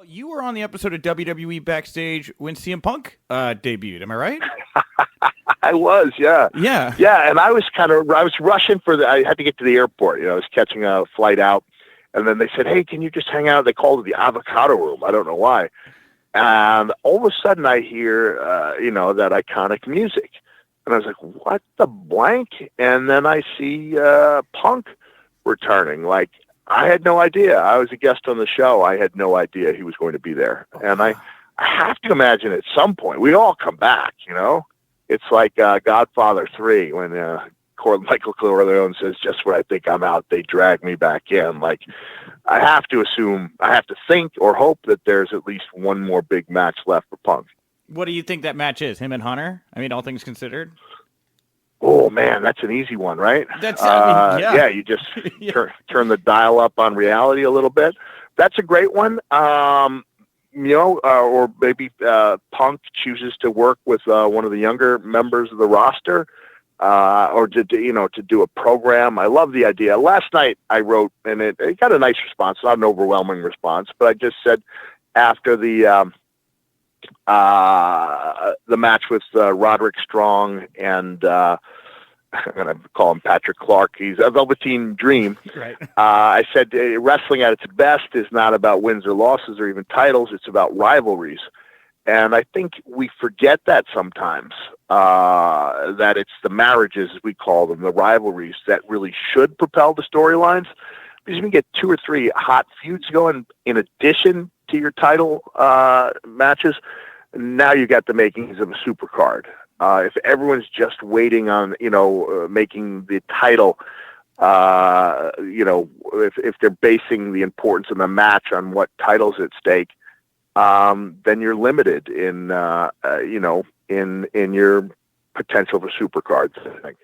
You were on the episode of WWE Backstage when CM Punk debuted. Am I right? I was, yeah. Yeah. Yeah, and I was rushing I had to get to the airport. I was catching a flight out, and then they said, hey, can you just hang out? They called it the Avocado Room. I don't know why. And all of a sudden I hear, that iconic music. And I was like, what the blank? And then I see Punk returning. Like, I had no idea. I was a guest on the show. I had no idea he was going to be there. And I have to imagine at some point, we all come back, It's like Godfather 3 when Michael Corleone says, just when I think I'm out, they drag me back in. Like, I have to think or hope that there's at least one more big match left for Punk. What do you think that match is? Him and Hunter? I mean, all things considered. Oh man, that's an easy one, right? That's yeah. You just turn the dial up on reality a little bit. That's a great one. Or maybe Punk chooses to work with one of the younger members of the roster, or to do a program. I love the idea. Last night I wrote, and it got a nice response, not an overwhelming response, but I just said after the match with Roderick Strong and I'm going to call him Patrick Clark. He's a Velveteen Dream. Right. I said wrestling at its best is not about wins or losses or even titles. It's about rivalries. And I think we forget that sometimes, that it's the marriages, as we call them, the rivalries that really should propel the storylines. Because you can get 2 or 3 hot feuds going in addition to your title matches. Now you got the makings of a supercard. If everyone's just waiting on, making the title, if they're basing the importance of the match on what title's at stake, then you're limited in your potential for supercards, I think.